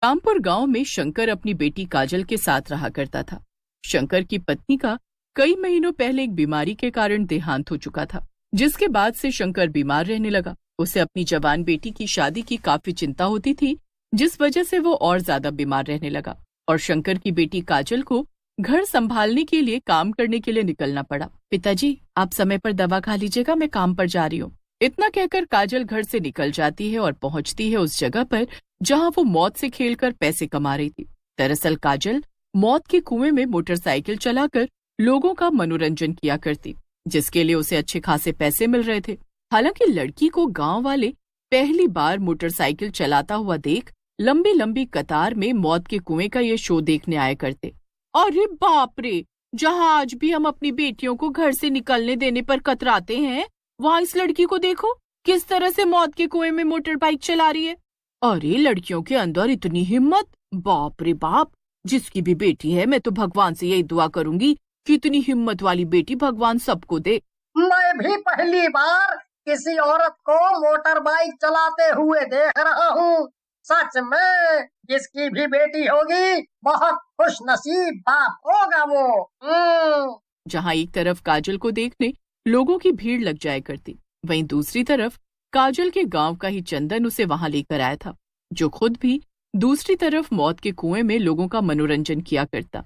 रामपुर गांव में शंकर अपनी बेटी काजल के साथ रहा करता था। शंकर की पत्नी का कई महीनों पहले एक बीमारी के कारण देहांत हो चुका था, जिसके बाद से शंकर बीमार रहने लगा। उसे अपनी जवान बेटी की शादी की काफी चिंता होती थी, जिस वजह से वो और ज्यादा बीमार रहने लगा और शंकर की बेटी काजल को घर संभालने के लिए काम करने के लिए निकलना पड़ा। पिताजी, आप समय पर दवा खा लीजिएगा, मैं काम पर जा रही हूँ। इतना कहकर काजल घर से निकल जाती है और पहुंचती है उस जगह पर जहां वो मौत से खेलकर पैसे कमा रही थी। दरअसल काजल मौत के कुएं में मोटरसाइकिल चलाकर लोगों का मनोरंजन किया करती, जिसके लिए उसे अच्छे खासे पैसे मिल रहे थे। हालांकि लड़की को गांव वाले पहली बार मोटरसाइकिल चलाता हुआ देख लंबी लंबी कतार में मौत के कुएं का ये शो देखने आया करते। अरे बाप रे, जहां आज भी हम अपनी बेटियों को घर से निकलने देने पर कतराते हैं, वहाँ इस लड़की को देखो किस तरह से मौत के कुएं में मोटर बाइक चला रही है। अरे लड़कियों के अंदर इतनी हिम्मत, बाप रे बाप। जिसकी भी बेटी है, मैं तो भगवान से यही दुआ करूंगी कि इतनी हिम्मत वाली बेटी भगवान सबको दे। मैं भी पहली बार किसी औरत को मोटर बाइक चलाते हुए देख रहा हूँ। सच में जिसकी भी बेटी होगी बहुत खुश नसीब बाप होगा वो। जहाँ एक तरफ काजल को देखने लोगों की भीड़ लग जाया करती, वहीं दूसरी तरफ काजल के गांव का ही चंदन उसे वहां लेकर आया था, जो खुद भी दूसरी तरफ मौत के कुएं में लोगों का मनोरंजन किया करता।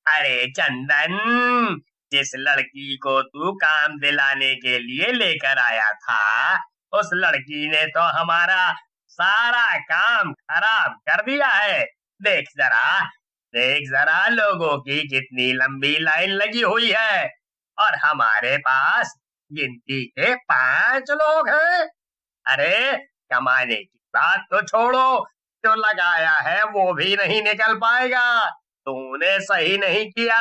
अरे चंदन, जिस लड़की को तू काम दिलाने के लिए लेकर आया था, उस लड़की ने तो हमारा सारा काम खराब कर दिया है। देख जरा लोगों की कितनी लंबी लाइन लगी हुई है और हमारे पास गिनती के 5 लोग हैं। अरे कमाने की बात तो छोड़ो, जो लगाया है वो भी नहीं निकल पाएगा। तूने सही नहीं किया,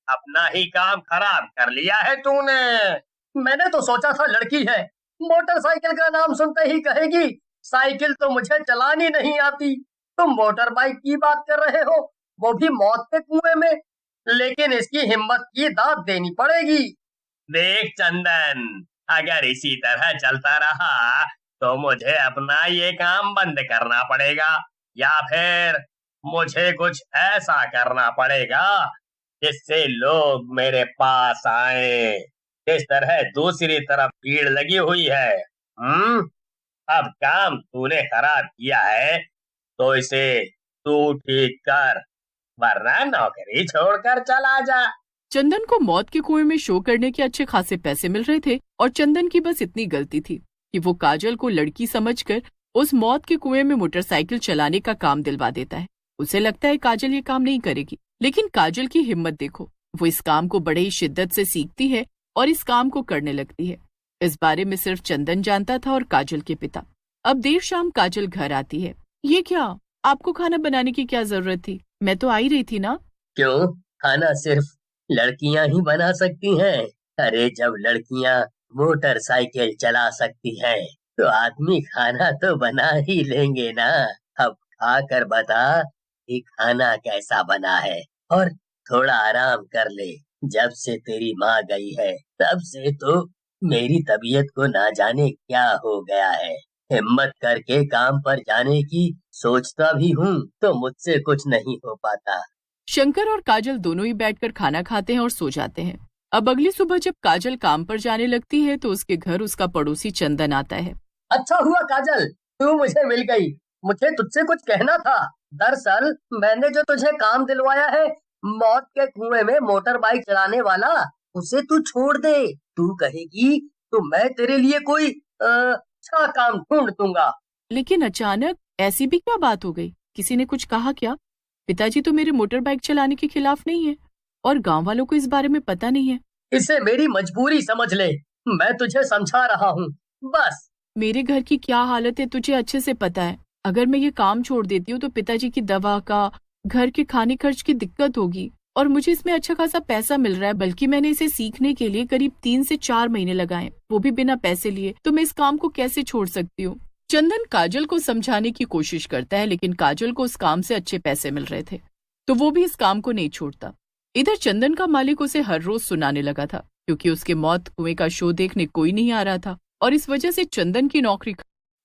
अपना ही काम खराब कर लिया है तूने। मैंने तो सोचा था लड़की है, मोटरसाइकिल का नाम सुनते ही कहेगी साइकिल तो मुझे चलानी नहीं आती। तुम मोटर बाइक की बात कर रहे हो, वो भी मौत के कुएं में। लेकिन इसकी हिम्मत की दाद देनी पड़ेगी। देख चंदन, अगर इसी तरह चलता रहा तो मुझे अपना ये काम बंद करना पड़ेगा, या फिर मुझे कुछ ऐसा करना पड़ेगा जिससे लोग मेरे पास आए। इस तरह दूसरी तरफ भीड़ लगी हुई है। अब काम तूने खराब किया है तो इसे तू ठीक कर, वरना नौकरी छोड़कर चला जा। चंदन को मौत के कुएं में शो करने के अच्छे खासे पैसे मिल रहे थे और चंदन की बस इतनी गलती थी कि वो काजल को लड़की समझकर उस मौत के कुएं में मोटरसाइकिल चलाने का काम दिलवा देता है। उसे लगता है काजल ये काम नहीं करेगी, लेकिन काजल की हिम्मत देखो, वो इस काम को बड़े ही शिद्दत से सीखती है और इस काम को करने लगती है। इस बारे में सिर्फ चंदन जानता था और काजल के पिता। अब देर शाम काजल घर आती है। ये क्या, आपको खाना बनाने की क्या जरूरत थी? मैं तो आ ही रही थी ना। क्यों, खाना सिर्फ लड़कियां ही बना सकती हैं? अरे जब लड़कियां मोटरसाइकिल चला सकती हैं तो आदमी खाना तो बना ही लेंगे ना। अब खा कर बता कि खाना कैसा बना है और थोड़ा आराम कर ले। जब से तेरी माँ गई है तब से तो मेरी तबीयत को ना जाने क्या हो गया है। हिम्मत करके काम पर जाने की सोचता भी हूँ तो मुझसे कुछ नहीं हो पाता। शंकर और काजल दोनों ही बैठकर खाना खाते हैं और सो जाते हैं। अब अगली सुबह जब काजल काम पर जाने लगती है तो उसके घर उसका पड़ोसी चंदन आता है। अच्छा हुआ काजल, तू मुझे मिल गई। मुझे तुझसे कुछ कहना था। दरअसल मैंने जो तुझे काम दिलवाया है, मौत के कुएं में मोटर बाइक चलाने वाला, उसे तू छोड़ दे। तू कहेगी तो मैं तेरे लिए कोई अच्छा काम ढूंढ दूंगा। लेकिन अचानक ऐसी भी क्या बात हो गई? किसी ने कुछ कहा क्या? पिताजी तो मेरे मोटर बाइक चलाने के खिलाफ नहीं है और गांव वालों को इस बारे में पता नहीं है। इसे मेरी मजबूरी समझ ले, मैं तुझे समझा रहा हूँ बस। मेरे घर की क्या हालत है तुझे अच्छे से पता है। अगर मैं ये काम छोड़ देती हूँ तो पिताजी की दवा का, घर के खाने खर्च की दिक्कत होगी और मुझे इसमें अच्छा खासा पैसा मिल रहा है। बल्कि मैंने इसे सीखने के लिए करीब 3 से 4 महीने लगाए, वो भी बिना पैसे लिए। तो मैं इस काम को कैसे छोड़ सकती हूँ? चंदन काजल को समझाने की कोशिश करता है, लेकिन काजल को उस काम से अच्छे पैसे मिल रहे थे तो वो भी इस काम को नहीं छोड़ता। इधर चंदन का मालिक उसे हर रोज सुनाने लगा था, क्योंकि उसके मौत कुएं का शो देखने कोई नहीं आ रहा था और इस वजह से चंदन की नौकरी।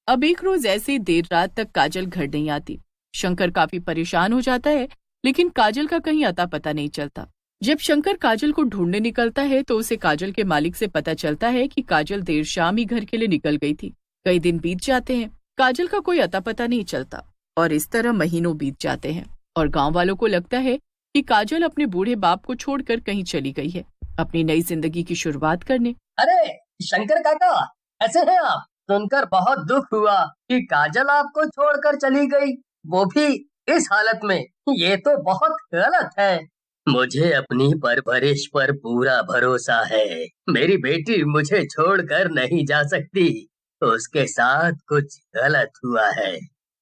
अब एक रोज ऐसे देर रात तक काजल घर नहीं आती शंकर काफी परेशान हो जाता है, लेकिन काजल का कहीं अता पता नहीं चलता। जब शंकर काजल को ढूंढने निकलता है तो उसे काजल के मालिक से पता चलता है कि काजल देर शाम ही घर के लिए निकल गई थी। कई दिन बीत जाते हैं, काजल का कोई अता पता नहीं चलता और इस तरह महीनों बीत जाते हैं और गांव वालों को लगता है कि काजल अपने बूढ़े बाप को छोड़कर कहीं चली गई है अपनी नई जिंदगी की शुरुआत करने। अरे शंकर काका, ऐसे हैं आप? सुनकर बहुत दुख हुआ कि काजल आपको छोड़कर चली गई, वो भी इस हालत में। ये तो बहुत गलत है। मुझे अपनी परवरिश पर पूरा भरोसा है। मेरी बेटी मुझे छोड़कर नहीं जा सकती। उसके साथ कुछ गलत हुआ है।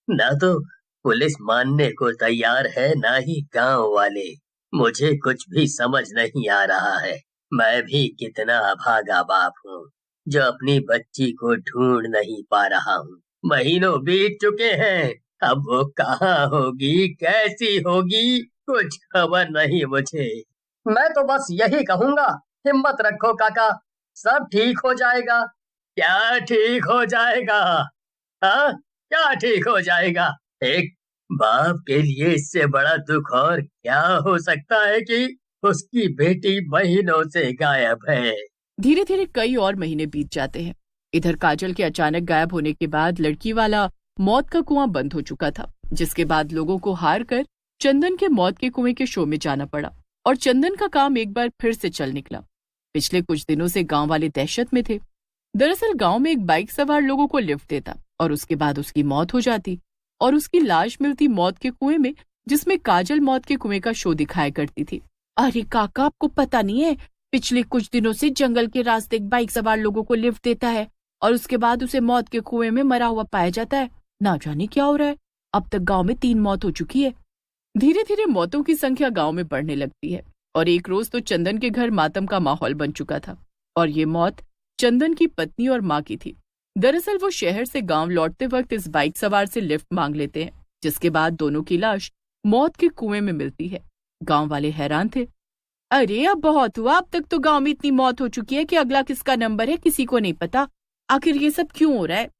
ना तो पुलिस मानने को तैयार है, ना ही गांव वाले। मुझे कुछ भी समझ नहीं आ रहा है। मैं भी कितना अभागा बाप हूँ जो अपनी बच्ची को ढूंढ नहीं पा रहा हूँ। महीनों बीत चुके हैं, अब वो कहाँ होगी, कैसी होगी, कुछ खबर नहीं मुझे। मैं तो बस यही कहूँगा, हिम्मत रखो काका, सब ठीक हो जाएगा। क्या ठीक हो जाएगा? हाँ, क्या ठीक हो जाएगा? एक बाप के लिए इससे बड़ा दुख और क्या हो सकता है कि उसकी बेटी महीनों से गायब है। धीरे धीरे कई और महीने बीत जाते हैं। इधर काजल के अचानक गायब होने के बाद लड़की वाला मौत का कुआं बंद हो चुका था, जिसके बाद लोगों को हार कर चंदन के मौत के कुएं के शो में जाना पड़ा और चंदन का काम एक बार फिर से चल निकला। पिछले कुछ दिनों से गांव वाले दहशत में थे। दरअसल गांव में एक बाइक सवार लोगों को लिफ्ट देता और उसके बाद उसकी मौत हो जाती और उसकी लाश मिलती मौत के कुएं में, जिसमें काजल मौत के कुएं का शो दिखाया करती थी। अरे काका, आपको पता नहीं है, पिछले कुछ दिनों से जंगल के रास्ते एक बाइक सवार लोगों को लिफ्ट देता है और उसके बाद उसे मौत के कुएं में मरा हुआ पाया जाता है। ना जाने क्या हो रहा है, अब तक गांव में 3 मौत हो चुकी है। धीरे धीरे मौतों की संख्या गांव में बढ़ने लगती है और एक रोज तो चंदन के घर मातम का माहौल बन चुका था और ये मौत चंदन की पत्नी और माँ की थी। दरअसल वो शहर से गांव लौटते वक्त इस बाइक सवार से लिफ्ट मांग लेते हैं, जिसके बाद दोनों की लाश मौत के कुएं में मिलती है। गांव वाले हैरान थे। अरे अब बहुत हुआ, अब तक तो गांव में इतनी मौत हो चुकी है कि अगला किसका नंबर है किसी को नहीं पता। आखिर ये सब क्यों हो रहा है?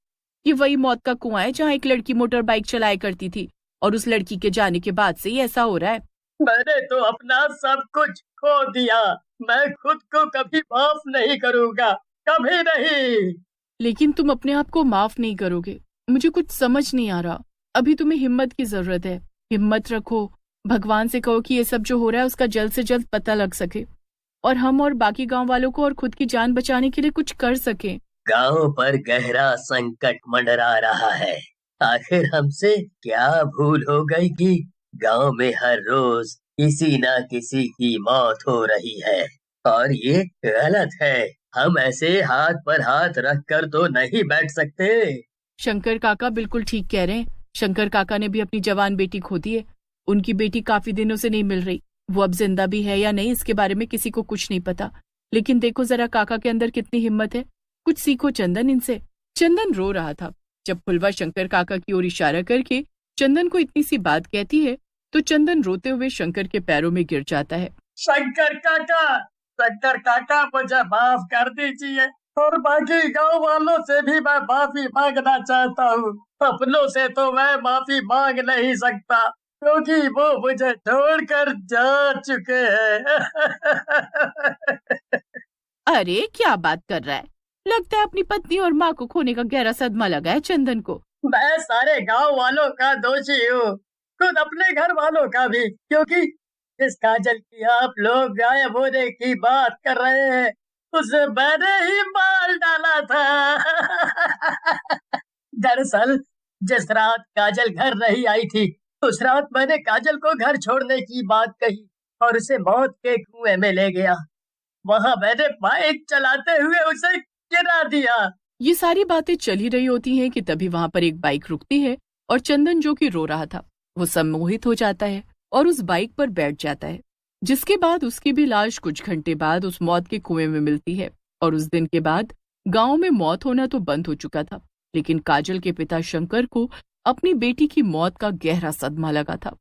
ये वही मौत का कुआं है जहाँ एक लड़की मोटर बाइक चलाया करती थी और उस लड़की के जाने के बाद से ही ऐसा हो रहा है। मैंने तो अपना सब कुछ खो दिया, मैं खुद को कभी माफ नहीं करूँगा, कभी नहीं। लेकिन तुम अपने आप को माफ नहीं करोगे, मुझे कुछ समझ नहीं आ रहा। अभी तुम्हें हिम्मत की जरूरत है, हिम्मत रखो। भगवान से कहो कि ये सब जो हो रहा है उसका जल्द से जल्द पता लग सके और हम और बाकी गांव वालों को और खुद की जान बचाने के लिए कुछ कर सके। गांव पर गहरा संकट मंडरा रहा है। आखिर हमसे क्या भूल हो गई कि गांव में हर रोज किसी न किसी की मौत हो रही है और ये गलत है। हम ऐसे हाथ पर हाथ रख कर तो नहीं बैठ सकते। शंकर काका बिल्कुल ठीक कह रहे हैं। शंकर काका ने भी अपनी जवान बेटी खो दी है। उनकी बेटी काफी दिनों से नहीं मिल रही। वो अब जिंदा भी है या नहीं इसके बारे में किसी को कुछ नहीं पता, लेकिन देखो जरा काका के अंदर कितनी हिम्मत है। कुछ सीखो चंदन इनसे। चंदन रो रहा था। जब फुलवा शंकर काका की ओर इशारा करके चंदन को इतनी सी बात कहती है तो चंदन रोते हुए शंकर के पैरों में गिर जाता है। शंकर काका मुझे माफ कर दीजिए और बाकी गांव वालों से भी मैं माफी मांगना चाहता हूँ। अपनों से तो मैं माफी मांग नहीं सकता क्योंकि वो मुझे छोड़कर जा चुके हैं। अरे क्या बात कर रहा है? लगता है अपनी पत्नी और माँ को खोने का गहरा सदमा लगा है चंदन को। मैं सारे गांव वालों का दोषी हूँ, खुद अपने घर वालों का भी, क्योंकि जिस काजल की आप लोग गायब होने की बात कर रहे हैं उसे मैंने ही मार डाला था। दरअसल जिस रात काजल घर नहीं आई थी उस रात मैंने काजल को घर छोड़ने की बात कही और उसे मौत के कुएं में ले गया। वहां मैंने बाइक चलाते हुए उसे गिरा दिया। ये सारी बातें चल ही रही होती हैं कि तभी वहां पर एक बाइक रुकती है और चंदन जो कि रो रहा था वो सम्मोहित हो जाता है और उस बाइक पर बैठ जाता है, जिसके बाद उसकी भी लाश कुछ घंटे बाद उस मौत के कुएं में मिलती है। और उस दिन के बाद गांव में मौत होना तो बंद हो चुका था, लेकिन काजल के पिता शंकर को अपनी बेटी की मौत का गहरा सदमा लगा था।